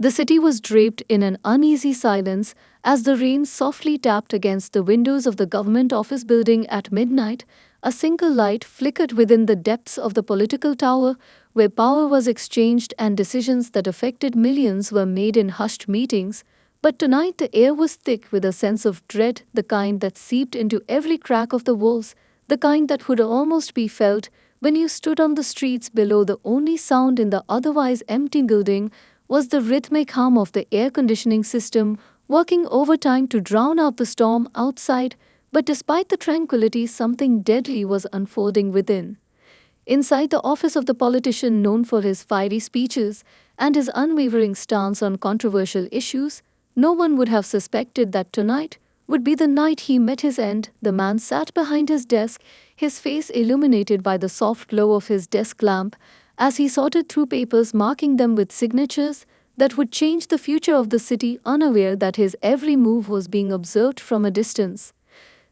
The city was draped in an uneasy silence as the rain softly tapped against the windows of the government office building at midnight. A single light flickered within the depths of the political tower, where power was exchanged and decisions that affected millions were made in hushed meetings. But tonight the air was thick with a sense of dread, the kind that seeped into every crack of the walls, the kind that would almost be felt when you stood on the streets below. The only sound in the otherwise empty building was the rhythmic hum of the air conditioning system working overtime to drown out the storm outside. But despite the tranquility, something deadly was unfolding within. Inside the office of the politician known for his fiery speeches and his unwavering stance on controversial issues, no one would have suspected that tonight would be the night he met his end. The man sat behind his desk, his face illuminated by the soft glow of his desk lamp, as he sorted through papers, marking them with signatures that would change the future of the city, unaware that his every move was being observed from a distance.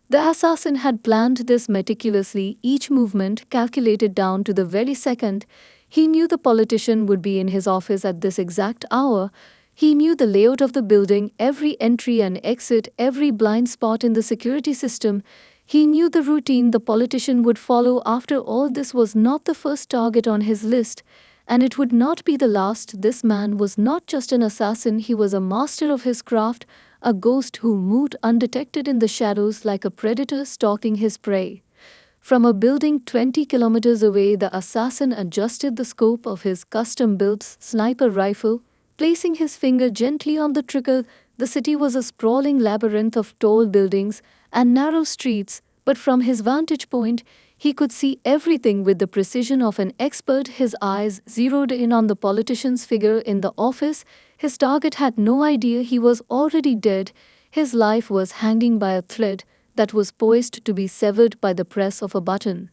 The assassin had planned this meticulously, each movement calculated down to the very second. He knew the politician would be in his office at this exact hour. He knew the layout of the building, every entry and exit, every blind spot in the security system. He knew the routine the politician would follow. After all, this was not the first target on his list, and it would not be the last. This man was not just an assassin, he was a master of his craft, a ghost who moved undetected in the shadows like a predator stalking his prey. From a building 20 kilometers away, the assassin adjusted the scope of his custom-built sniper rifle, placing his finger gently on the trigger. The city was a sprawling labyrinth of tall buildings and narrow streets, but from his vantage point, he could see everything with the precision of an expert. His eyes zeroed in on the politician's figure in the office. His target had no idea he was already dead. His life was hanging by a thread that was poised to be severed by the press of a button.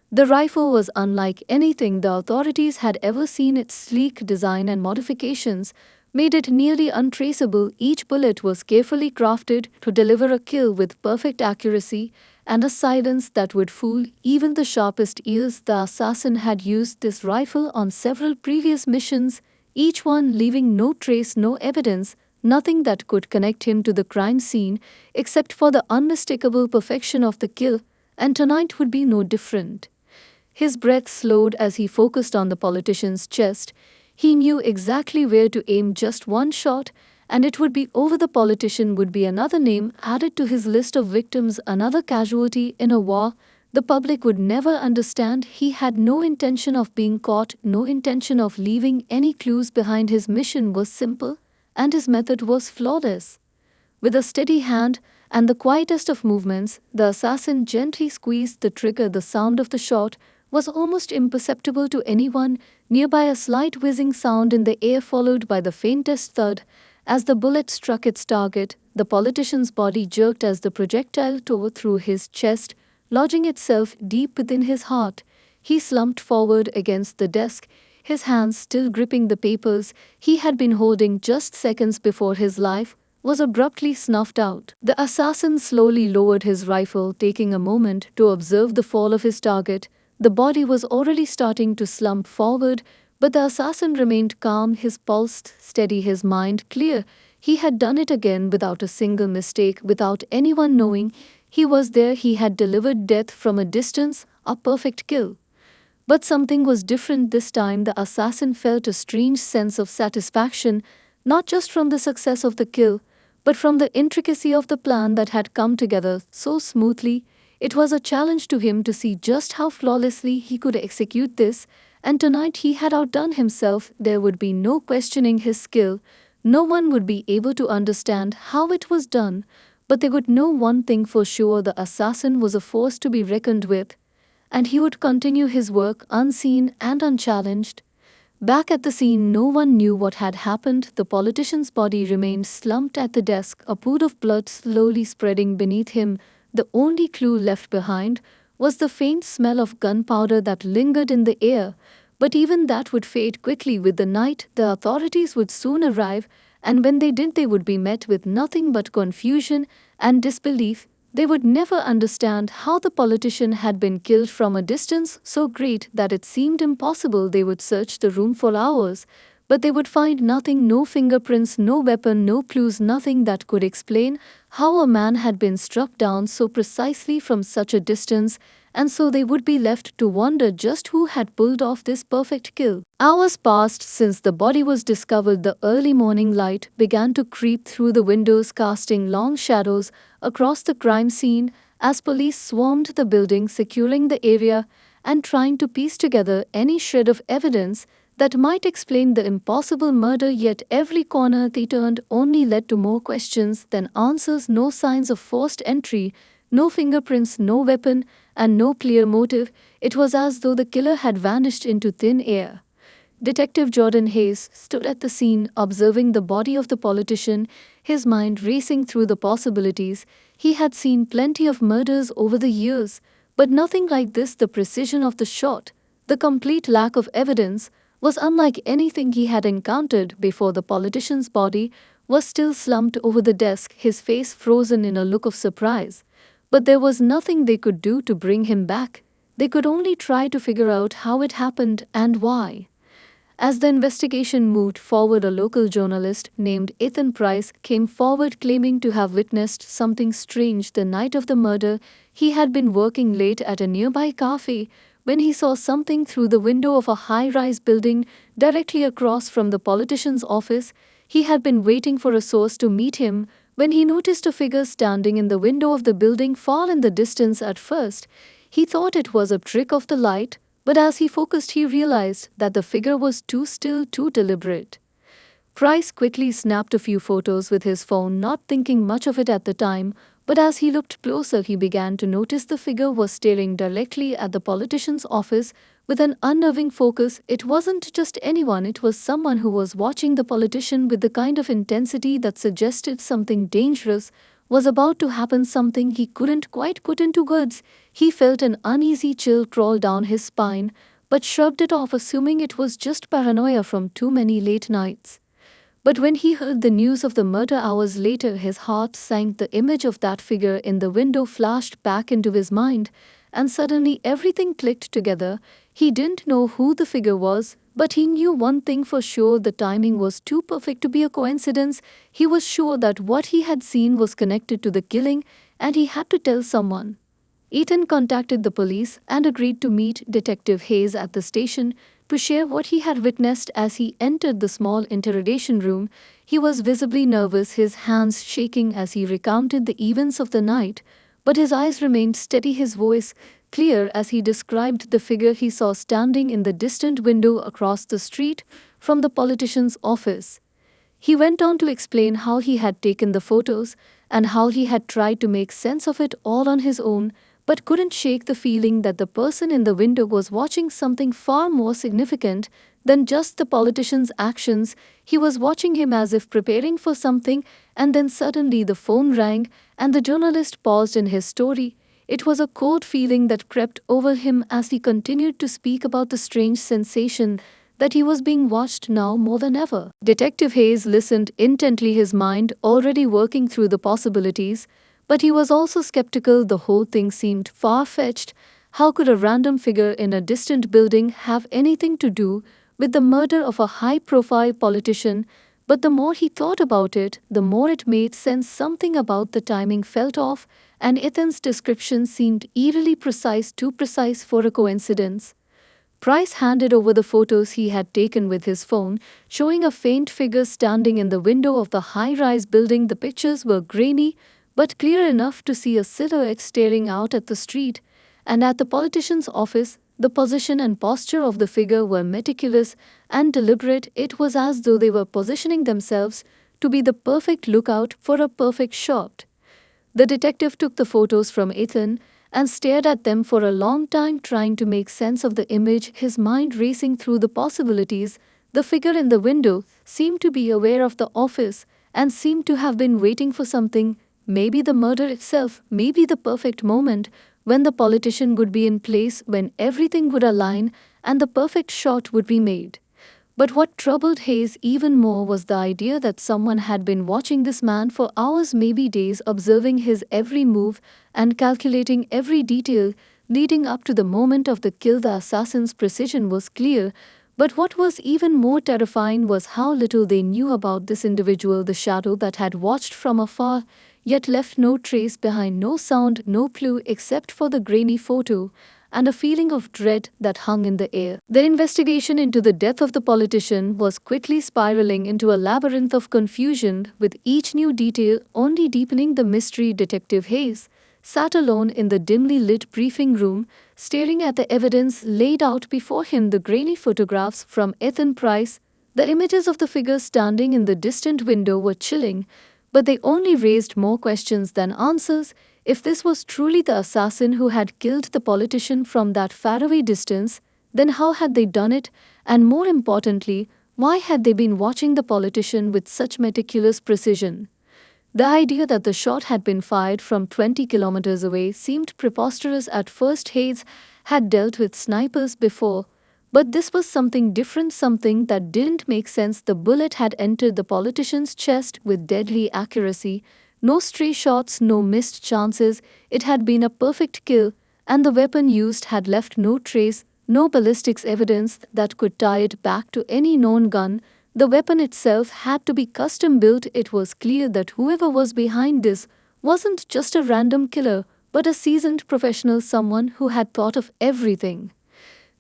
The rifle was unlike anything the authorities had ever seen. Its sleek design and modifications made it nearly untraceable. Each bullet was carefully crafted to deliver a kill with perfect accuracy and a silence that would fool even the sharpest ears. The assassin had used this rifle on several previous missions, each one leaving no trace, no evidence, nothing that could connect him to the crime scene except for the unmistakable perfection of the kill, and tonight would be no different. His breath slowed as he focused on the politician's chest. He knew exactly where to aim, just one shot, and it would be over. The politician would be another name added to his list of victims, another casualty in a war the public would never understand. He had no intention of being caught, no intention of leaving any clues behind. His mission was simple, and his method was flawless. With a steady hand and the quietest of movements, the assassin gently squeezed the trigger. The sound of the shot was almost imperceptible to anyone nearby, a slight whizzing sound in the air followed by the faintest thud. As the bullet struck its target, the politician's body jerked as the projectile tore through his chest, lodging itself deep within his heart. He slumped forward against the desk, his hands still gripping the papers he had been holding just seconds before. His life was abruptly snuffed out. The assassin slowly lowered his rifle, taking a moment to observe the fall of his target. The body was already starting to slump forward, but the assassin remained calm, his pulse steady, his mind clear. He had done it again without a single mistake, without anyone knowing. He was there, he had delivered death from a distance, a perfect kill. But something was different this time. The assassin felt a strange sense of satisfaction, not just from the success of the kill, but from the intricacy of the plan that had come together so smoothly. It was a challenge to him to see just how flawlessly he could execute this, and tonight he had outdone himself. There would be no questioning his skill. No one would be able to understand how it was done, but they would know one thing for sure: the assassin was a force to be reckoned with, and he would continue his work unseen and unchallenged. Back at the scene, no one knew what had happened. The politician's body remained slumped at the desk, a pool of blood slowly spreading beneath him. The only clue left behind was the faint smell of gunpowder that lingered in the air, but even that would fade quickly with the night. The authorities would soon arrive, and when they did, they would be met with nothing but confusion and disbelief. They would never understand how the politician had been killed from a distance so great that it seemed impossible. They would search the room for hours, But they would find nothing, no fingerprints, no weapon, no clues, nothing that could explain how a man had been struck down so precisely from such a distance, and so they would be left to wonder just who had pulled off this perfect kill. Hours passed since the body was discovered. The early morning light began to creep through the windows, casting long shadows across the crime scene as police swarmed the building, securing the area and trying to piece together any shred of evidence that might explain the impossible murder. Yet every corner they turned only led to more questions than answers. No signs of forced entry, no fingerprints, no weapon, and no clear motive. It was as though the killer had vanished into thin air. Detective Jordan Hayes stood at the scene, observing the body of the politician, his mind racing through the possibilities. He had seen plenty of murders over the years, but nothing like this. The precision of the shot, the complete lack of evidence, was unlike anything he had encountered before. The politician's body was still slumped over the desk, his face frozen in a look of surprise. But there was nothing they could do to bring him back. They could only try to figure out how it happened and why. As the investigation moved forward, a local journalist named Ethan Price came forward claiming to have witnessed something strange the night of the murder. He had been working late at a nearby cafe when he saw something through the window of a high-rise building directly across from the politician's office. He had been waiting for a source to meet him when he noticed a figure standing in the window of the building far in the distance. At first, he thought it was a trick of the light, but as he focused, he realized that the figure was too still, too deliberate. Price quickly snapped a few photos with his phone, not thinking much of it at the time, but as he looked closer, he began to notice the figure was staring directly at the politician's office with an unnerving focus. It wasn't just anyone, it was someone who was watching the politician with the kind of intensity that suggested something dangerous was about to happen, something he couldn't quite put into words. He felt an uneasy chill crawl down his spine, but shrugged it off, assuming it was just paranoia from too many late nights. But when he heard the news of the murder hours later, his heart sank. The image of that figure in the window flashed back into his mind, and suddenly everything clicked together. He didn't know who the figure was, but he knew one thing for sure: the timing was too perfect to be a coincidence. He was sure that what he had seen was connected to the killing, and he had to tell someone. Ethan contacted the police and agreed to meet Detective Hayes at the station to share what he had witnessed. As he entered the small interrogation room, he was visibly nervous, his hands shaking as he recounted the events of the night, but his eyes remained steady, his voice clear as he described the figure he saw standing in the distant window across the street from the politician's office. He went on to explain how he had taken the photos and how he had tried to make sense of it all on his own, but couldn't shake the feeling that the person in the window was watching something far more significant than just the politician's actions. He was watching him as if preparing for something, and then suddenly the phone rang and the journalist paused in his story. It was a cold feeling that crept over him as he continued to speak about the strange sensation that he was being watched now more than ever. Detective Hayes listened intently, his mind already working through the possibilities, but he was also skeptical. The whole thing seemed far-fetched. How could a random figure in a distant building have anything to do with the murder of a high-profile politician? But the more he thought about it, the more it made sense. Something about the timing felt off, and Ethan's description seemed eerily precise, too precise for a coincidence. Price handed over the photos he had taken with his phone, showing a faint figure standing in the window of the high-rise building. The pictures were grainy, but clear enough to see a silhouette staring out at the street, and at the politician's office. The position and posture of the figure were meticulous and deliberate. It was as though they were positioning themselves to be the perfect lookout for a perfect shot. The detective took the photos from Ethan and stared at them for a long time, trying to make sense of the image, his mind racing through the possibilities. The figure in the window seemed to be aware of the office and seemed to have been waiting for something, maybe the murder itself, maybe the perfect moment when the politician would be in place, when everything would align and the perfect shot would be made. But what troubled Hayes even more was the idea that someone had been watching this man for hours, maybe days, observing his every move and calculating every detail leading up to the moment of the kill. The assassin's precision was clear, But what was even more terrifying was how little they knew about this individual, the shadow that had watched from afar, yet left no trace behind, no sound, no clue except for the grainy photo and a feeling of dread that hung in the air. The investigation into the death of the politician was quickly spiraling into a labyrinth of confusion, with each new detail only deepening the mystery. Detective Hayes sat alone in the dimly lit briefing room, staring at the evidence laid out before him, the grainy photographs from Ethan Price. The images of the figure standing in the distant window were chilling, but they only raised more questions than answers. If this was truly the assassin who had killed the politician from that faraway distance, then how had they done it? And more importantly, why had they been watching the politician with such meticulous precision? The idea that the shot had been fired from 20 kilometers away seemed preposterous at first. Hayes had dealt with snipers before, but this was something different, something that didn't make sense. The bullet had entered the politician's chest with deadly accuracy. No stray shots, no missed chances. It had been a perfect kill, and the weapon used had left no trace, no ballistics evidence that could tie it back to any known gun. The weapon itself had to be custom built. It was clear that whoever was behind this wasn't just a random killer, but a seasoned professional, someone who had thought of everything.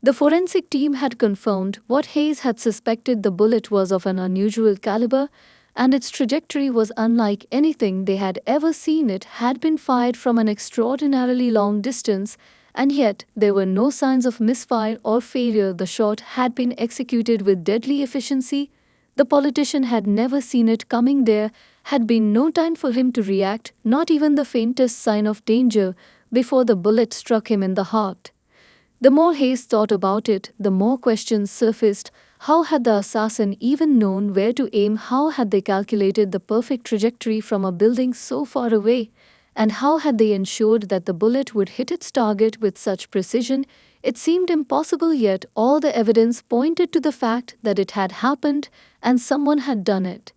The forensic team had confirmed what Hayes had suspected. The bullet was of an unusual caliber, and its trajectory was unlike anything they had ever seen. It had been fired from an extraordinarily long distance, and yet there were no signs of misfire or failure. The shot had been executed with deadly efficiency. The politician had never seen it coming. There had been no time for him to react, not even the faintest sign of danger, before the bullet struck him in the heart. The more Hayes thought about it, the more questions surfaced. How had the assassin even known where to aim? How had they calculated the perfect trajectory from a building so far away? And how had they ensured that the bullet would hit its target with such precision? It seemed impossible, yet all the evidence pointed to the fact that it had happened and someone had done it.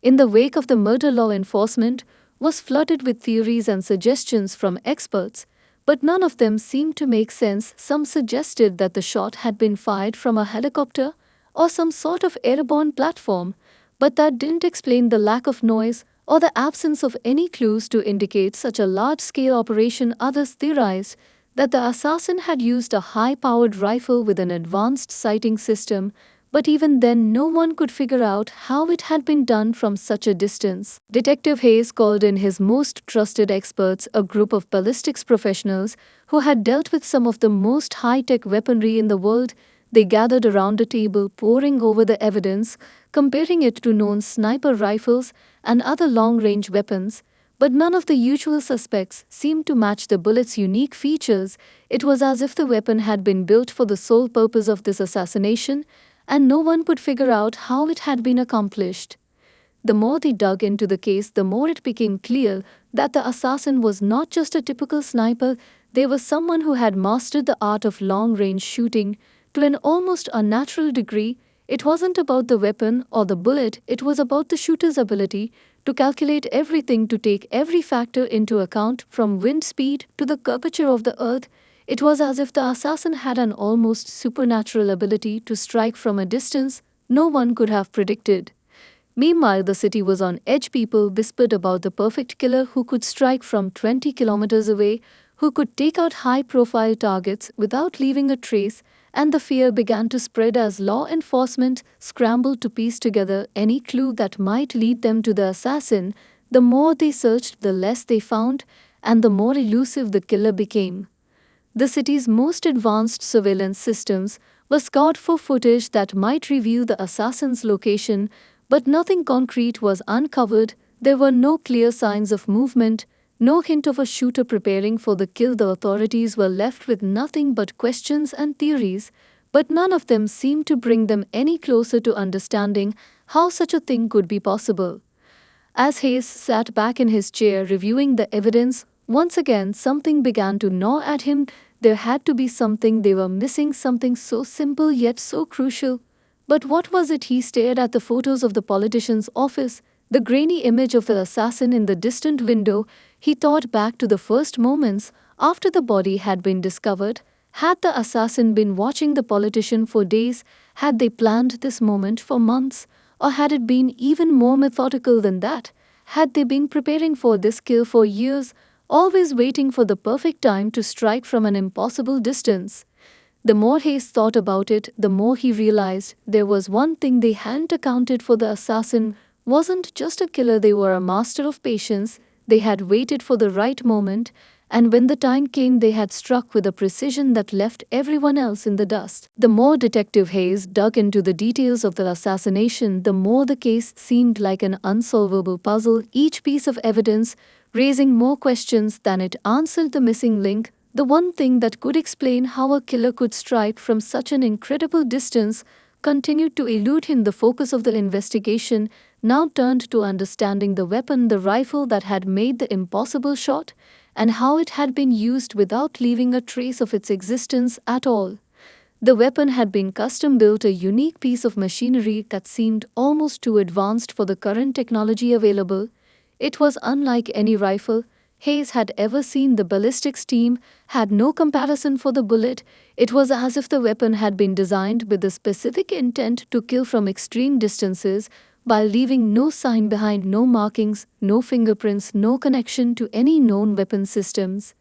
In the wake of the murder, law enforcement was flooded with theories and suggestions from experts, but none of them seemed to make sense. Some suggested that the shot had been fired from a helicopter or some sort of airborne platform, but that didn't explain the lack of noise or the absence of any clues to indicate such a large-scale operation. Others theorized that the assassin had used a high-powered rifle with an advanced sighting system, but even then no one could figure out how it had been done from such a distance. Detective Hayes called in his most trusted experts, a group of ballistics professionals who had dealt with some of the most high-tech weaponry in the world. They gathered around a table, poring over the evidence, comparing it to known sniper rifles and other long-range weapons, but none of the usual suspects seemed to match the bullet's unique features. It was as if the weapon had been built for the sole purpose of this assassination, and no one could figure out how it had been accomplished. The more they dug into the case, the more it became clear that the assassin was not just a typical sniper. There was someone who had mastered the art of long-range shooting to an almost unnatural degree. It wasn't about the weapon or the bullet, it was about the shooter's ability to calculate everything, to take every factor into account, from wind speed to the curvature of the earth. It was as if the assassin had an almost supernatural ability to strike from a distance no one could have predicted. Meanwhile, the city was on edge. People whispered about the perfect killer who could strike from 20 kilometers away, who could take out high-profile targets without leaving a trace, and the fear began to spread as law enforcement scrambled to piece together any clue that might lead them to the assassin. The more they searched, the less they found, and the more elusive the killer became. The city's most advanced surveillance systems were scoured for footage that might reveal the assassin's location, but nothing concrete was uncovered. There were no clear signs of movement, no hint of a shooter preparing for the kill. The authorities were left with nothing but questions and theories, but none of them seemed to bring them any closer to understanding how such a thing could be possible. As Hayes sat back in his chair reviewing the evidence, once again something began to gnaw at him. There had to be something they were missing, something so simple yet so crucial. But what was it? He stared at the photos of the politician's office, the grainy image of the assassin in the distant window. He thought back to the first moments after the body had been discovered, Had the assassin been watching the politician for days? Had they planned this moment for months? Or had it been even more methodical than that? Had they been preparing for this kill for years, always waiting for the perfect time to strike from an impossible distance? The more Hayes thought about it, the more he realized there was one thing they hadn't accounted for. The assassin wasn't just a killer, they were a master of patience. They had waited for the right moment, and when the time came, they had struck with a precision that left everyone else in the dust. The more Detective Hayes dug into the details of the assassination, the more the case seemed like an unsolvable puzzle, each piece of evidence raising more questions than it answered. The missing link, the one thing that could explain how a killer could strike from such an incredible distance, continued to elude him. The focus of the investigation now turned to understanding the weapon, the rifle that had made the impossible shot, and how it had been used without leaving a trace of its existence at all. The weapon had been custom built, a unique piece of machinery that seemed almost too advanced for the current technology available. It was unlike any rifle Hayes had ever seen. The ballistics team had no comparison for the bullet. It was as if the weapon had been designed with the specific intent to kill from extreme distances, while leaving no sign behind, no markings, no fingerprints, no connection to any known weapon systems.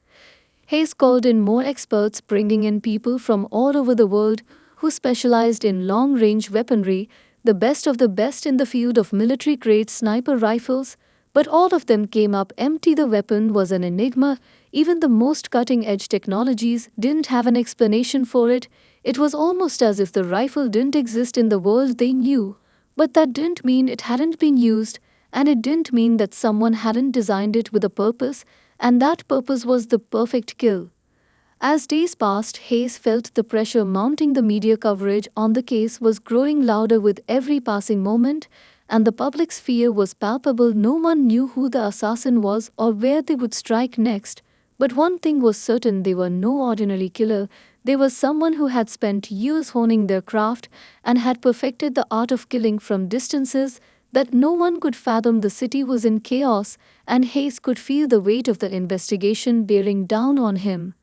Hayes called in more experts, bringing in people from all over the world who specialized in long-range weaponry, the best of the best in the field of military-grade sniper rifles, but all of them came up empty. The weapon was an enigma. Even the most cutting-edge technologies didn't have an explanation for it. It was almost as if the rifle didn't exist in the world they knew. But that didn't mean it hadn't been used, and it didn't mean that someone hadn't designed it with a purpose, and that purpose was the perfect kill. As days passed, Hayes felt the pressure mounting. The media coverage on the case was growing louder with every passing moment, and the public's fear was palpable. No one knew who the assassin was or where they would strike next. But one thing was certain: they were no ordinary killer. They were someone who had spent years honing their craft and had perfected the art of killing from distances that no one could fathom. The city was in chaos, and Hayes could feel the weight of the investigation bearing down on him.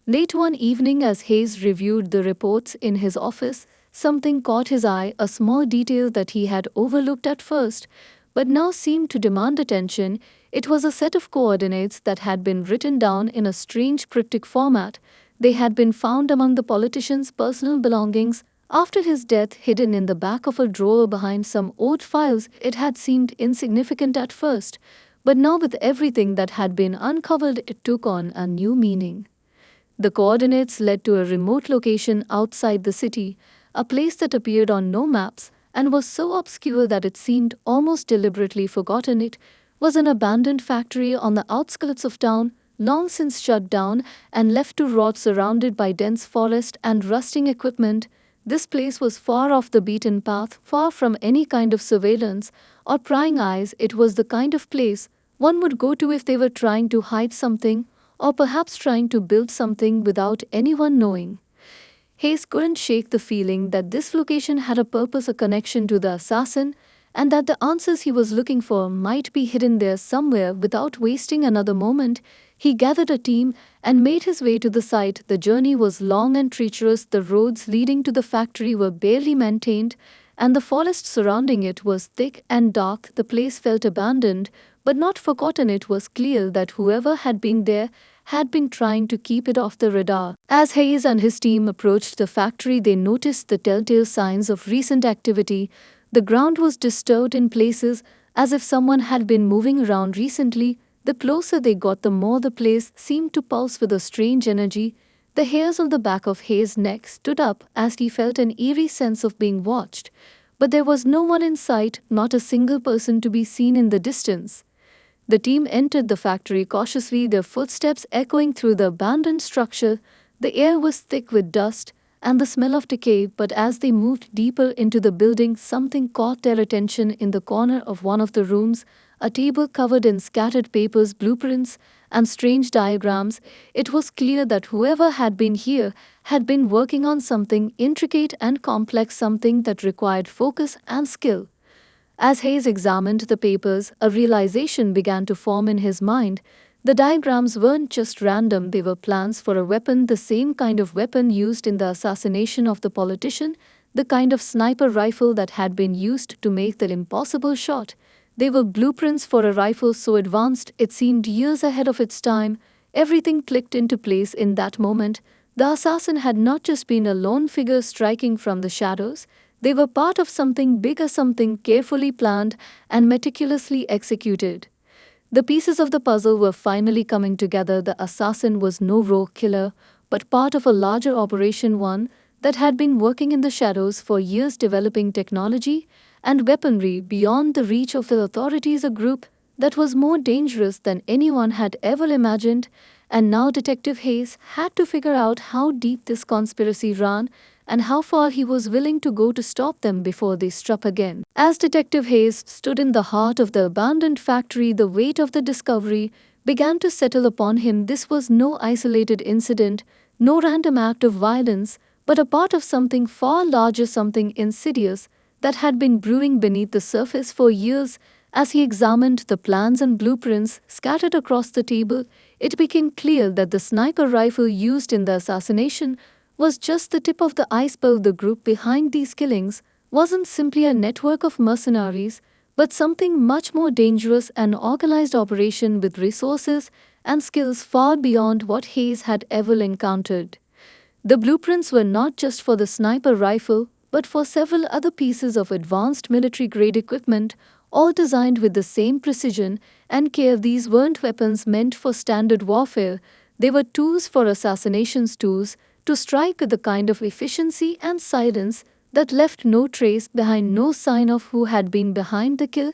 Late one evening, as Hayes reviewed the reports in his office, something caught his eye, a small detail that he had overlooked at first, but now seemed to demand attention. It was a set of coordinates that had been written down in a strange cryptic format. They had been found among the politician's personal belongings after his death, hidden in the back of a drawer behind some old files. It had seemed insignificant at first, but now, with everything that had been uncovered, it took on a new meaning. The coordinates led to a remote location outside the city, a place that appeared on no maps and was so obscure that it seemed almost deliberately forgotten. It was an abandoned factory on the outskirts of town, long since shut down and left to rot, surrounded by dense forest and rusting equipment. This place was far off the beaten path, far from any kind of surveillance or prying eyes. It was the kind of place one would go to if they were trying to hide something, or perhaps trying to build something without anyone knowing. Hayes couldn't shake the feeling that this location had a purpose, a connection to the assassin, and that the answers he was looking for might be hidden there somewhere. Without wasting another moment, he gathered a team and made his way to the site. The journey was long and treacherous. The roads leading to the factory were barely maintained, and the forest surrounding it was thick and dark. The place felt abandoned, but not forgotten. It was clear that whoever had been there had been trying to keep it off the radar. As Hayes and his team approached the factory, they noticed the telltale signs of recent activity. The ground was disturbed in places, as if someone had been moving around recently. The closer they got, the more the place seemed to pulse with a strange energy. The hairs on the back of Hayes' neck stood up as he felt an eerie sense of being watched. But there was no one in sight, not a single person to be seen in the distance. The team entered the factory cautiously, their footsteps echoing through the abandoned structure. The air was thick with dust and the smell of decay, but as they moved deeper into the building, something caught their attention. In the corner of one of the rooms, a table covered in scattered papers, blueprints, and strange diagrams. It was clear that whoever had been here had been working on something intricate and complex, something that required focus and skill. As Hayes examined the papers, a realization began to form in his mind. The diagrams weren't just random, they were plans for a weapon, the same kind of weapon used in the assassination of the politician, the kind of sniper rifle that had been used to make the impossible shot. They were blueprints for a rifle so advanced it seemed years ahead of its time. Everything clicked into place in that moment. The assassin had not just been a lone figure striking from the shadows, they were part of something bigger, something carefully planned and meticulously executed. The pieces of the puzzle were finally coming together. The assassin was no rogue killer, but part of a larger operation, one that had been working in the shadows for years, developing technology and weaponry beyond the reach of the authorities, a group that was more dangerous than anyone had ever imagined. And now Detective Hayes had to figure out how deep this conspiracy ran and how far he was willing to go to stop them before they struck again. As Detective Hayes stood in the heart of the abandoned factory, the weight of the discovery began to settle upon him. This was no isolated incident, no random act of violence, but a part of something far larger, something insidious that had been brewing beneath the surface for years. As he examined the plans and blueprints scattered across the table, it became clear that the sniper rifle used in the assassination was just the tip of the iceberg. The group behind these killings wasn't simply a network of mercenaries, but something much more dangerous, an organized operation with resources and skills far beyond what Hayes had ever encountered. The blueprints were not just for the sniper rifle, but for several other pieces of advanced military-grade equipment, all designed with the same precision and care. These weren't weapons meant for standard warfare, they were tools for assassinations, tools to strike with the kind of efficiency and silence that left no trace behind, no sign of who had been behind the kill,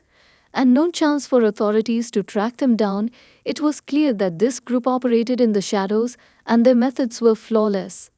and no chance for authorities to track them down. It was clear that this group operated in the shadows and their methods were flawless.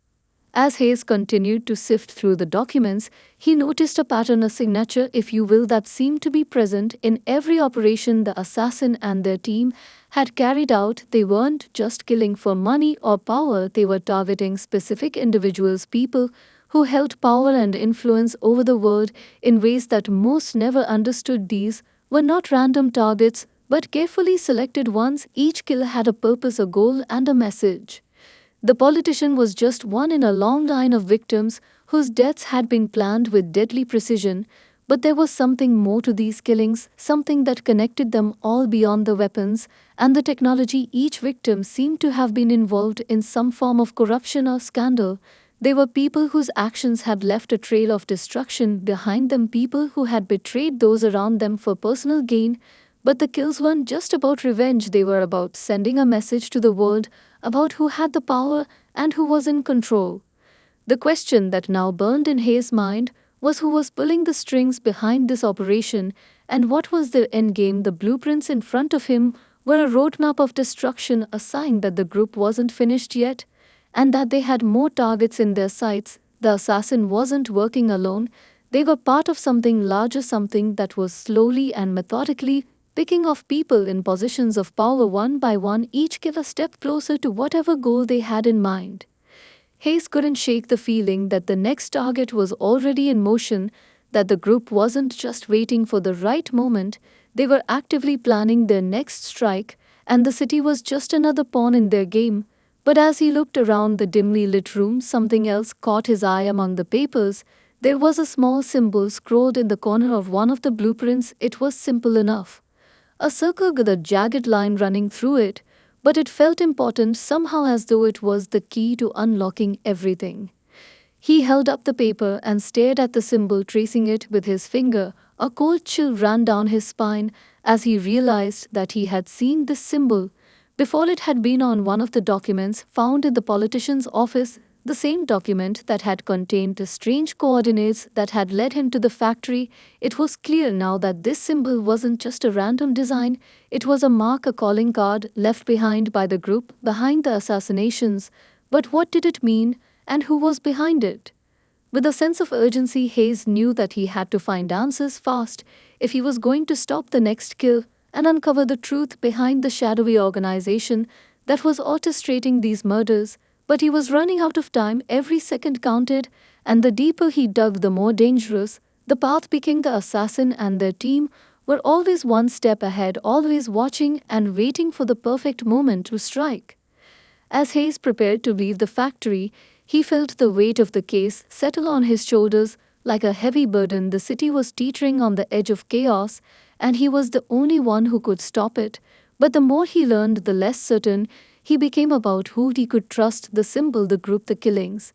As Hayes continued to sift through the documents, he noticed a pattern, a signature, if you will, that seemed to be present in every operation the assassin and their team had carried out. They weren't just killing for money or power, they were targeting specific individuals, people who held power and influence over the world in ways that most never understood. These were not random targets, but carefully selected ones. Each kill had a purpose, a goal, and a message. The politician was just one in a long line of victims whose deaths had been planned with deadly precision, but there was something more to these killings, something that connected them all beyond the weapons and the technology. Each victim seemed to have been involved in some form of corruption or scandal. They were people whose actions had left a trail of destruction behind them, people who had betrayed those around them for personal gain. But the kills weren't just about revenge, they were about sending a message to the world about who had the power and who was in control. The question that now burned in Hayes' mind was who was pulling the strings behind this operation and what was their endgame. The blueprints in front of him were a roadmap of destruction, a sign that the group wasn't finished yet and that they had more targets in their sights. The assassin wasn't working alone, they were part of something larger, something that was slowly and methodically picking off people in positions of power one by one, each kill a step closer to whatever goal they had in mind. Hayes couldn't shake the feeling that the next target was already in motion, that the group wasn't just waiting for the right moment, they were actively planning their next strike, and the city was just another pawn in their game. But as he looked around the dimly lit room, something else caught his eye. Among the papers, there was a small symbol scrawled in the corner of one of the blueprints. It was simple enough, a circle with a jagged line running through it, but it felt important somehow, as though it was the key to unlocking everything. He held up the paper and stared at the symbol, tracing it with his finger. A cold chill ran down his spine as he realized that he had seen this symbol before. It had been on one of the documents found in the politician's office, the same document that had contained the strange coordinates that had led him to the factory. It was clear now that this symbol wasn't just a random design, it was a mark, a calling card left behind by the group behind the assassinations. But what did it mean, and who was behind it? With a sense of urgency, Hayes knew that he had to find answers fast if he was going to stop the next kill and uncover the truth behind the shadowy organization that was orchestrating these murders. But he was running out of time. Every second counted, and the deeper he dug, the more dangerous the path became. The assassin and their team were always one step ahead, always watching and waiting for the perfect moment to strike. As Hayes prepared to leave the factory, he felt the weight of the case settle on his shoulders like a heavy burden. The city was teetering on the edge of chaos, and he was the only one who could stop it. But the more he learned, the less certain he became about who he could trust: the symbol, the group, the killings.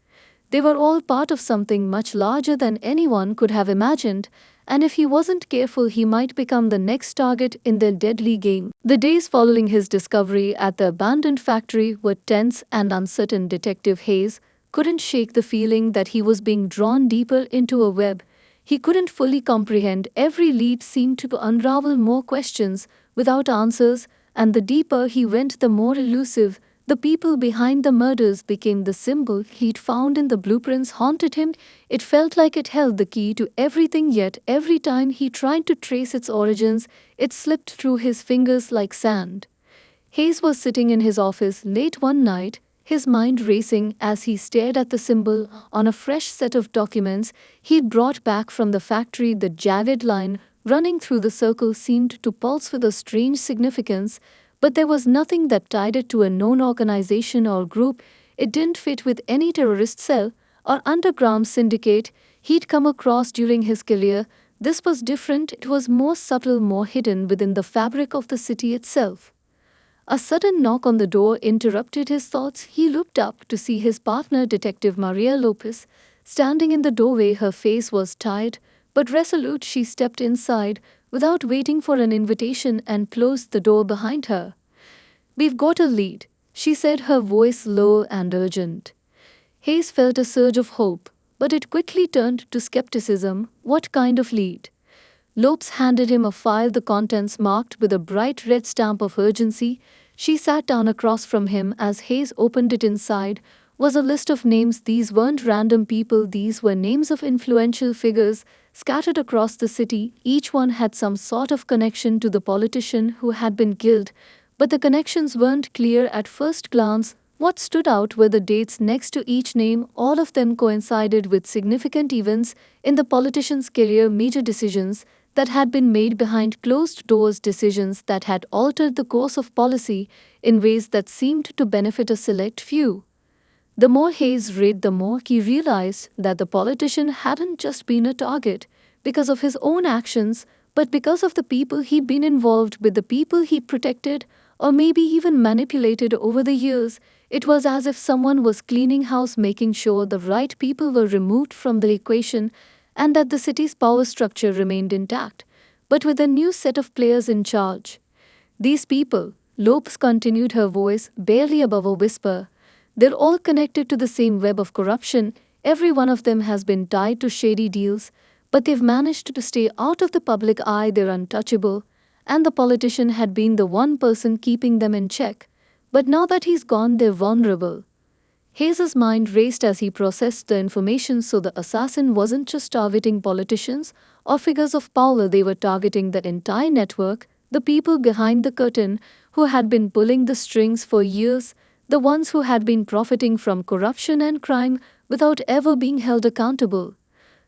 They were all part of something much larger than anyone could have imagined, and if he wasn't careful, he might become the next target in their deadly game. The days following his discovery at the abandoned factory were tense and uncertain. Detective Hayes couldn't shake the feeling that he was being drawn deeper into a web he couldn't fully comprehend. Every lead seemed to unravel more questions without answers, and the deeper he went, the more elusive the people behind the murders became. The symbol he'd found in the blueprints haunted him. It felt like it held the key to everything, yet every time he tried to trace its origins, it slipped through his fingers like sand. Hayes was sitting in his office late one night, his mind racing as he stared at the symbol on a fresh set of documents he'd brought back from the factory. The jagged line running through the circle seemed to pulse with a strange significance, but there was nothing that tied it to a known organization or group. It didn't fit with any terrorist cell or underground syndicate he'd come across during his career. This was different. It was more subtle, more hidden within the fabric of the city itself. A sudden knock on the door interrupted his thoughts. He looked up to see his partner, Detective Maria Lopez, standing in the doorway. Her face was tired but resolute. She stepped inside without waiting for an invitation and closed the door behind her. "We've got a lead," she said, her voice low and urgent. Hayes felt a surge of hope, but it quickly turned to skepticism. What kind of lead? Lopes handed him a file, the contents marked with a bright red stamp of urgency. She sat down across from him as Hayes opened it. Inside was a list of names. These weren't random people, these were names of influential figures scattered across the city. Each one had some sort of connection to the politician who had been killed, but the connections weren't clear at first glance. What stood out were the dates next to each name. All of them coincided with significant events in the politician's career, major decisions that had been made behind closed doors, decisions that had altered the course of policy in ways that seemed to benefit a select few. The more Hayes read, the more he realized that the politician hadn't just been a target because of his own actions, but because of the people he'd been involved with, the people he protected or maybe even manipulated over the years. It was as if someone was cleaning house, making sure the right people were removed from the equation and that the city's power structure remained intact, but with a new set of players in charge. These people, Lopes continued, her voice barely above a whisper, they're all connected to the same web of corruption. Every one of them has been tied to shady deals, but they've managed to stay out of the public eye. They're untouchable, and the politician had been the one person keeping them in check. But now that he's gone, they're vulnerable. Hayes's mind raced as he processed the information. So the assassin wasn't just targeting politicians or figures of power, they were targeting the entire network, the people behind the curtain who had been pulling the strings for years, the ones who had been profiting from corruption and crime without ever being held accountable.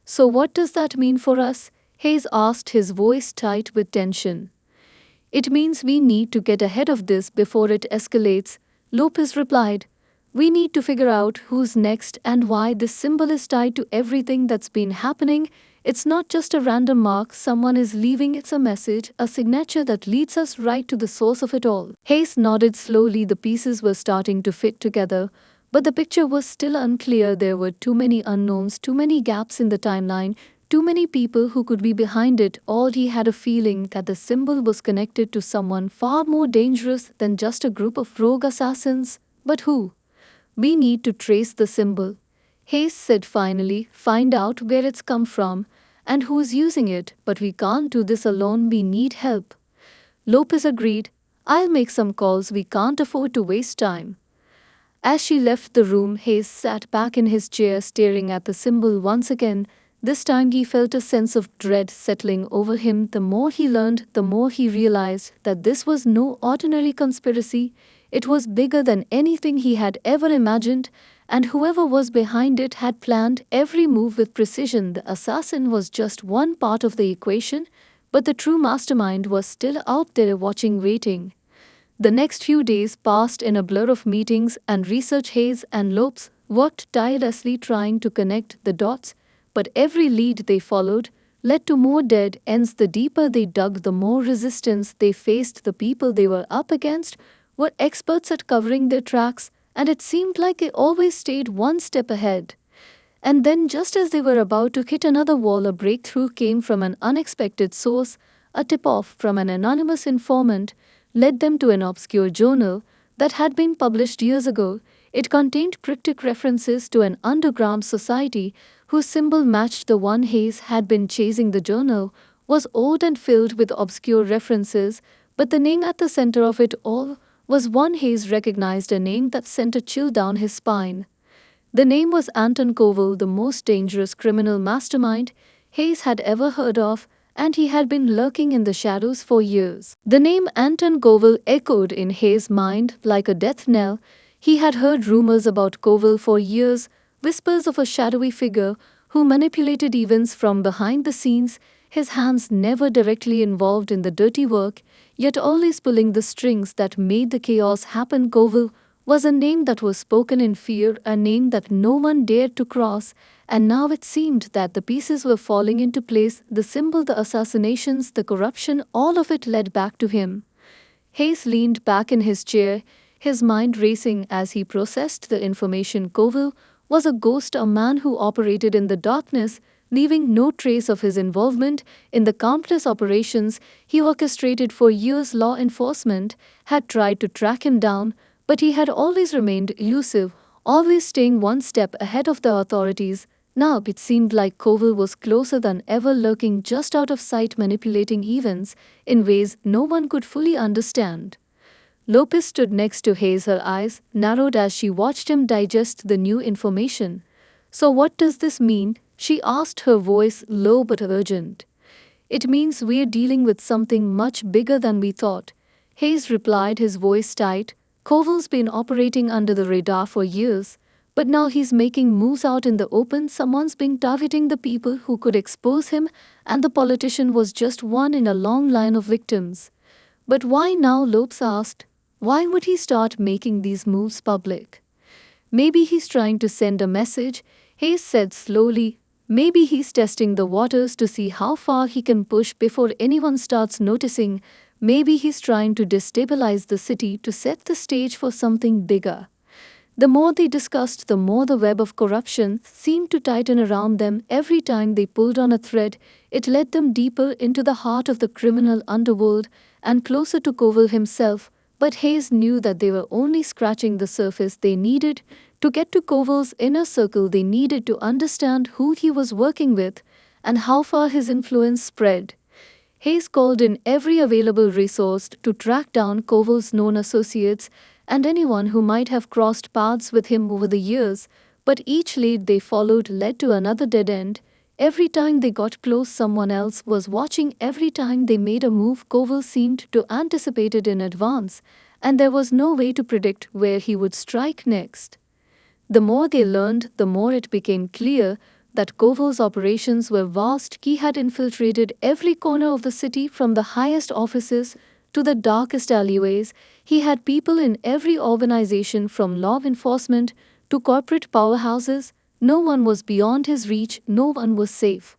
"So what does that mean for us?" Hayes asked, his voice tight with tension. "It means we need to get ahead of this before it escalates," Lopez replied. "We need to figure out who's next and why. This symbol is tied to everything that's been happening. It's not just a random mark someone is leaving, it's a message, a signature that leads us right to the source of it all." Hayes nodded slowly. The pieces were starting to fit together, but the picture was still unclear. There were too many unknowns, too many gaps in the timeline, too many people who could be behind it all. He had a feeling that the symbol was connected to someone far more dangerous than just a group of rogue assassins. But who? "We need to trace the symbol," Hayes said finally, "find out where it's come from and who's using it. But we can't do this alone, we need help." Lopez agreed. "I'll make some calls, we can't afford to waste time." As she left the room, Hayes sat back in his chair, staring at the symbol once again. This time he felt a sense of dread settling over him. The more he learned, the more he realized that this was no ordinary conspiracy. It was bigger than anything he had ever imagined, and whoever was behind it had planned every move with precision. The assassin was just one part of the equation, but the true mastermind was still out there watching, waiting. The next few days passed in a blur of meetings and research. Hayes and Lopes worked tirelessly trying to connect the dots, but every lead they followed led to more dead ends. The deeper they dug, the more resistance they faced. The people they were up against were experts at covering their tracks, and it seemed like they always stayed one step ahead. And then, just as they were about to hit another wall, a breakthrough came from an unexpected source. A tip off from an anonymous informant led them to an obscure journal that had been published years ago. It contained cryptic references to an underground society whose symbol matched the one Hayes had been chasing. The journal was old and filled with obscure references, but the name at the center of it all was one Hayes recognized, a name that sent a chill down his spine. The name was Anton Koval, the most dangerous criminal mastermind Hayes had ever heard of, and he had been lurking in the shadows for years. The name Anton Koval echoed in Hayes' mind like a death knell. He had heard rumors about Koval for years, whispers of a shadowy figure who manipulated events from behind the scenes, his hands never directly involved in the dirty work, yet always pulling the strings that made the chaos happen. Koval was a name that was spoken in fear, a name that no one dared to cross, and now it seemed that the pieces were falling into place. The symbol, the assassinations, the corruption, all of it led back to him. Hayes leaned back in his chair, his mind racing as he processed the information. Koval was a ghost, a man who operated in the darkness, leaving no trace of his involvement in the countless operations he orchestrated for years. Law enforcement had tried to track him down, but he had always remained elusive, always staying one step ahead of the authorities. Now it seemed like Koval was closer than ever, lurking just out of sight, manipulating events in ways no one could fully understand. Lopez stood next to Hayes, her eyes narrowed as she watched him digest the new information. "So what does this mean?" she asked, her voice low but urgent. "It means we're dealing with something much bigger than we thought," Hayes replied, his voice tight. "Koval's been operating under the radar for years, but now he's making moves out in the open. Someone's been targeting the people who could expose him, and the politician was just one in a long line of victims." "But why now?" Lopes asked. "Why would he start making these moves public?" "Maybe he's trying to send a message," Hayes said slowly. "Maybe he's testing the waters to see how far he can push before anyone starts noticing. Maybe he's trying to destabilize the city to set the stage for something bigger." The more they discussed, the more the web of corruption seemed to tighten around them. Every time they pulled on a thread, it led them deeper into the heart of the criminal underworld and closer to Koval himself. But Hayes knew that they were only scratching the surface. They needed to get to Koval's inner circle. They needed to understand who he was working with and how far his influence spread. Hayes called in every available resource to track down Koval's known associates and anyone who might have crossed paths with him over the years, but each lead they followed led to another dead end. Every time they got close, someone else was watching. Every time they made a move, Koval seemed to anticipate it in advance, and there was no way to predict where he would strike next. The more they learned, the more it became clear that Koval's operations were vast. He had infiltrated every corner of the city, from the highest offices to the darkest alleyways. He had people in every organization, from law enforcement to corporate powerhouses. No one was beyond his reach, no one was safe.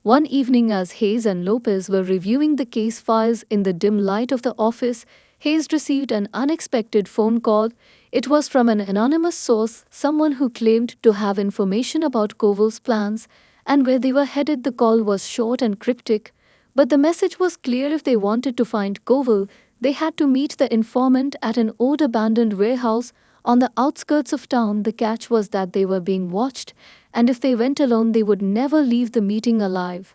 One evening, as Hayes and Lopez were reviewing the case files in the dim light of the office, Hayes received an unexpected phone call. It was from an anonymous source, someone who claimed to have information about Koval's plans and where they were headed. The call was short and cryptic, but the message was clear. If they wanted to find Koval, they had to meet the informant at an old abandoned warehouse on the outskirts of town. The catch was that they were being watched, and if they went alone, they would never leave the meeting alive.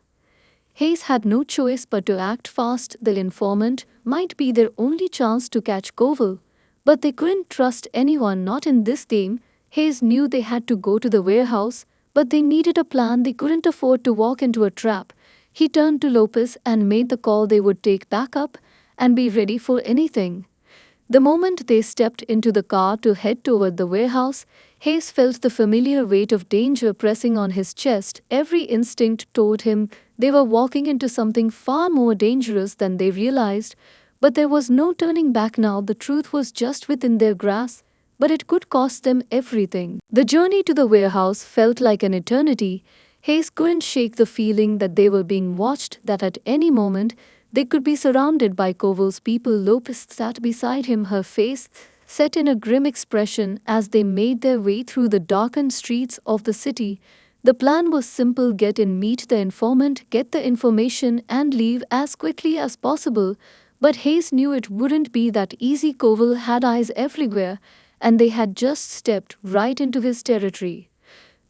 Hayes had no choice but to act fast. The informant might be their only chance to catch Koval, but they couldn't trust anyone, not in this game. Hayes knew they had to go to the warehouse, but they needed a plan. They couldn't afford to walk into a trap. He turned to Lopez and made the call. They would take backup and be ready for anything. The moment they stepped into the car to head toward the warehouse, Hayes felt the familiar weight of danger pressing on his chest. Every instinct told him they were walking into something far more dangerous than they realized, but there was no turning back now. The truth was just within their grasp, but it could cost them everything. The journey to the warehouse felt like an eternity. Hayes couldn't shake the feeling that they were being watched, that at any moment they could be surrounded by Koval's people. Lopez sat beside him, her face set in a grim expression as they made their way through the darkened streets of the city. The plan was simple: get in, meet the informant, get the information, and leave as quickly as possible. But Hayes knew it wouldn't be that easy. Koval had eyes everywhere, and they had just stepped right into his territory.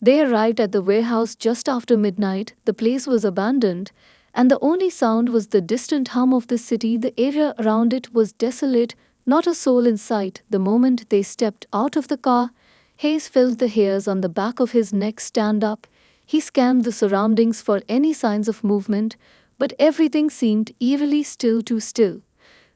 They arrived at the warehouse just after midnight. The place was abandoned, and the only sound was the distant hum of the city. The area around it was desolate, not a soul in sight. The moment they stepped out of the car, Hayes felt the hairs on the back of his neck stand up. He scanned the surroundings for any signs of movement, but everything seemed eerily still, too still.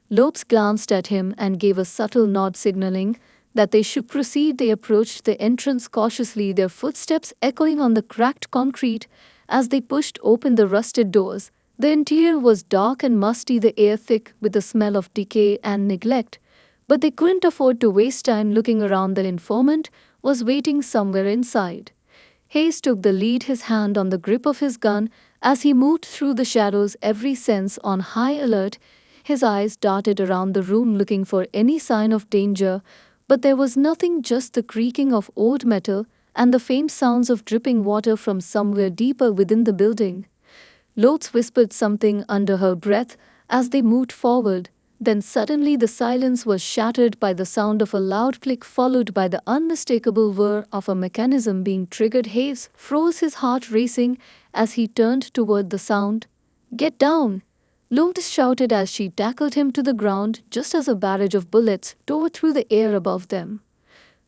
Lopes glanced at him and gave a subtle nod signaling that they should proceed. They approached the entrance cautiously, their footsteps echoing on the cracked concrete as they pushed open the rusted doors. The interior was dark and musty, the air thick with the smell of decay and neglect. But they couldn't afford to waste time looking around. The informant was waiting somewhere inside. Hayes took the lead, his hand on the grip of his gun as he moved through the shadows, every sense on high alert. His eyes darted around the room looking for any sign of danger, but there was nothing, just the creaking of old metal and the faint sounds of dripping water from somewhere deeper within the building. Lotz whispered something under her breath as they moved forward. Then suddenly the silence was shattered by the sound of a loud click, followed by the unmistakable whir of a mechanism being triggered. Hayes froze, his heart racing as he turned toward the sound. "Get down!" Lotz shouted as she tackled him to the ground just as a barrage of bullets tore through the air above them.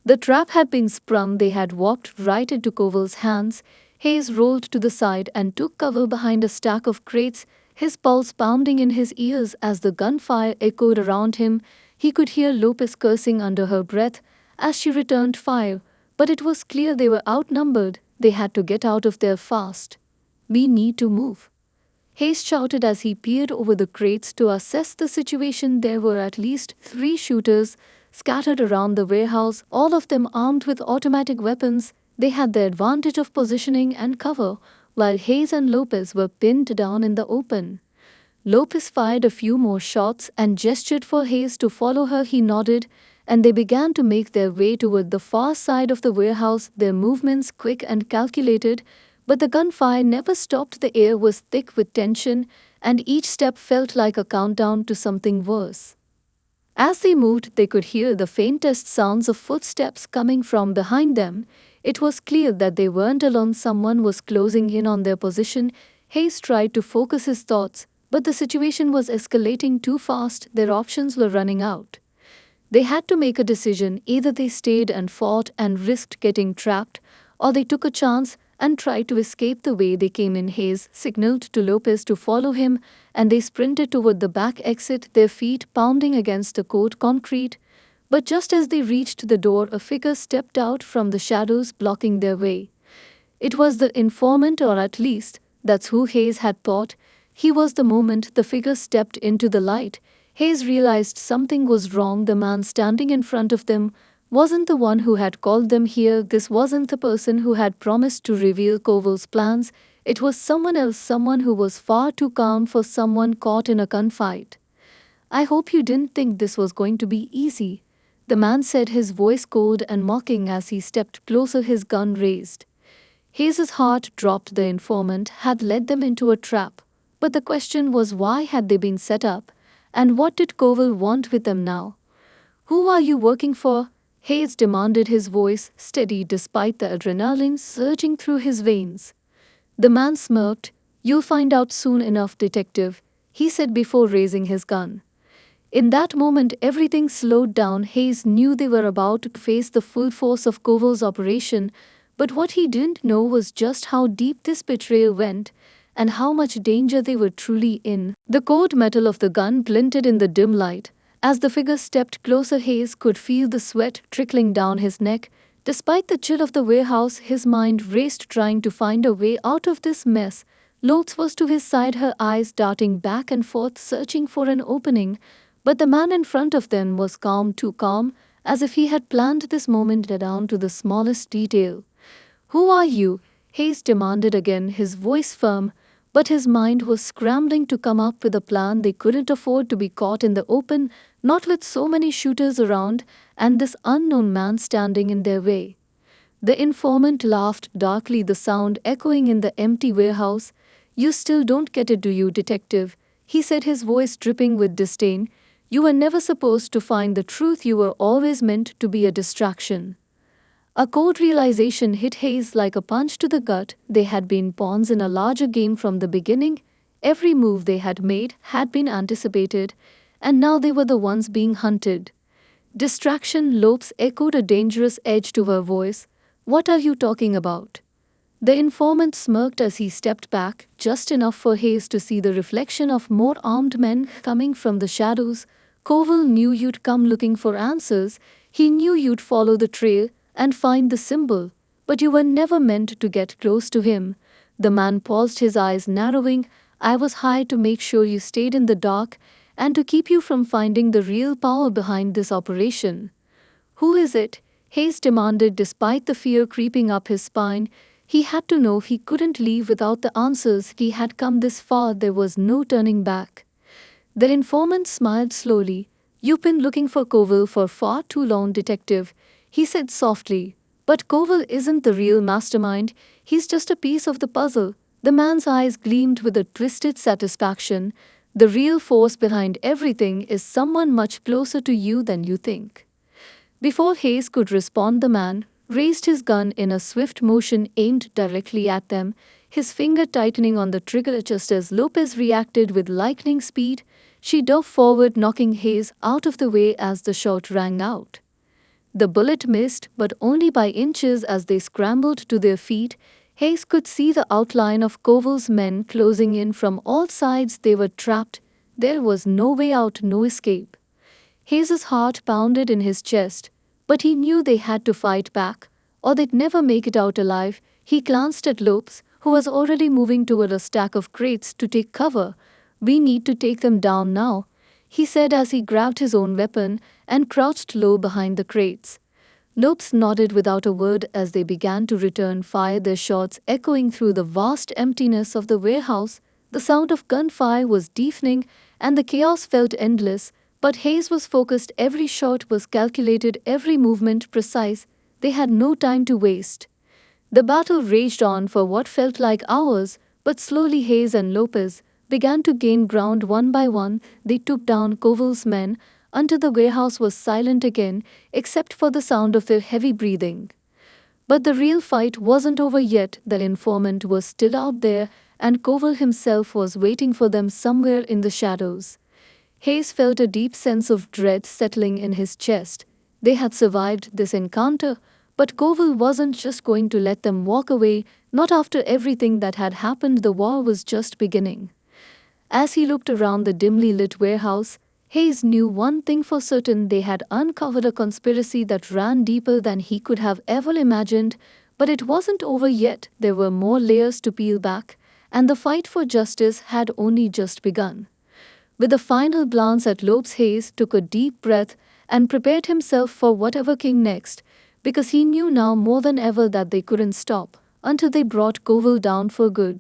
The trap had been sprung. They had walked right into Koval's hands. Hayes rolled to the side and took cover behind a stack of crates, his pulse pounding in his ears as the gunfire echoed around him. He could hear Lopez cursing under her breath as she returned fire, but it was clear they were outnumbered. They had to get out of there fast. "We need to move," Hayes shouted as he peered over the crates to assess the situation. There were at least 3 shooters scattered around the warehouse, all of them armed with automatic weapons. They had the advantage of positioning and cover, while Hayes and Lopez were pinned down in the open. Lopez fired a few more shots and gestured for Hayes to follow her. He nodded, and they began to make their way toward the far side of the warehouse, their movements quick and calculated. But the gunfire never stopped. The air was thick with tension, and each step felt like a countdown to something worse. As they moved, they could hear the faintest sounds of footsteps coming from behind them. It was clear that they weren't alone. Someone was closing in on their position. Hayes tried to focus his thoughts, but the situation was escalating too fast. Their options were running out. They had to make a decision. Either they stayed and fought and risked getting trapped, or they took a chance and tried to escape the way they came in. Hayes signaled to Lopez to follow him, and they sprinted toward the back exit, their feet pounding against the cold concrete. But just as they reached the door, a figure stepped out from the shadows, blocking their way. It was the informant, or at least that's who Hayes had thought he was. The moment the figure stepped into the light, Hayes realized something was wrong. The man standing in front of them wasn't the one who had called them here. This wasn't the person who had promised to reveal Koval's plans. It was someone else, someone who was far too calm for someone caught in a gunfight. "I hope you didn't think this was going to be easy," the man said, his voice cold and mocking as he stepped closer, his gun raised. Hayes's heart dropped. The informant had led them into a trap. But the question was, why had they been set up? And what did Koval want with them now? "Who are you working for?" Hayes demanded, his voice steady despite the adrenaline surging through his veins. The man smirked. "You'll find out soon enough, detective," he said before raising his gun. In that moment, everything slowed down. Hayes knew they were about to face the full force of Koval's operation, but what he didn't know was just how deep this betrayal went and how much danger they were truly in. The cold metal of the gun glinted in the dim light As the figure stepped closer, Hayes could feel the sweat trickling down his neck. Despite the chill of the warehouse, his mind raced, trying to find a way out of this mess. Lopes was to his side, her eyes darting back and forth, searching for an opening. But the man in front of them was calm, too calm, as if he had planned this moment down to the smallest detail. "Who are you?" Hayes demanded again, his voice firm, but his mind was scrambling to come up with a plan. They couldn't afford to be caught in the open, not with so many shooters around and this unknown man standing in their way. The informant laughed darkly, the sound echoing in the empty warehouse. "You still don't get it, do you, detective?" he said, his voice dripping with disdain. "You were never supposed to find the truth. You were always meant to be a distraction." A cold realization hit Hayes like a punch to the gut. They had been pawns in a larger game from the beginning. Every move they had made had been anticipated, and now they were the ones being hunted. "Distraction," Lopes echoed, a dangerous edge to her voice. "What are you talking about?" The informant smirked as he stepped back, just enough for Hayes to see the reflection of more armed men coming from the shadows. "Covell knew you'd come looking for answers. He knew you'd follow the trail and find the symbol, but you were never meant to get close to him." The man paused, his eyes narrowing. "I was hired to make sure you stayed in the dark and to keep you from finding the real power behind this operation." "Who is it?" Hayes demanded, despite the fear creeping up his spine. He had to know. He couldn't leave without the answers. He had come this far, there was no turning back. The informant smiled slowly. "You've been looking for Covell for far too long, detective," he said softly. "But Covell isn't the real mastermind. He's just a piece of the puzzle." The man's eyes gleamed with a twisted satisfaction. "The real force behind everything is someone much closer to you than you think." Before Hayes could respond, the man raised his gun in a swift motion aimed directly at them, his finger tightening on the trigger just as Lopez reacted with lightning speed. She dove forward, knocking Hayes out of the way as the shot rang out. The bullet missed, but only by inches. As they scrambled to their feet, Hayes could see the outline of Covell's men closing in from all sides. They were trapped. There was no way out, no escape. Hayes's heart pounded in his chest, but he knew they had to fight back, or they'd never make it out alive. He glanced at Lopes, who was already moving toward a stack of crates to take cover. "We need to take them down now," he said as he grabbed his own weapon and crouched low behind the crates. Lopes nodded without a word as they began to return fire, their shots echoing through the vast emptiness of the warehouse. The sound of gunfire was deafening, and the chaos felt endless. But Hayes was focused. Every shot was calculated, every movement precise. They had no time to waste. The battle raged on for what felt like hours, but slowly Hayes and Lopez began to gain ground. One by one, they took down Covell's men until the warehouse was silent again, except for the sound of their heavy breathing. But the real fight wasn't over yet. The informant was still out there, and Covell himself was waiting for them somewhere in the shadows. Hayes felt a deep sense of dread settling in his chest. They had survived this encounter, but Covell wasn't just going to let them walk away, not after everything that had happened. The war was just beginning. As he looked around the dimly lit warehouse, Hayes knew one thing for certain: they had uncovered a conspiracy that ran deeper than he could have ever imagined. But it wasn't over yet. There were more layers to peel back, and the fight for justice had only just begun. With a final glance at Lopes, Hayes took a deep breath and prepared himself for whatever came next, because he knew now more than ever that they couldn't stop until they brought Covell down for good.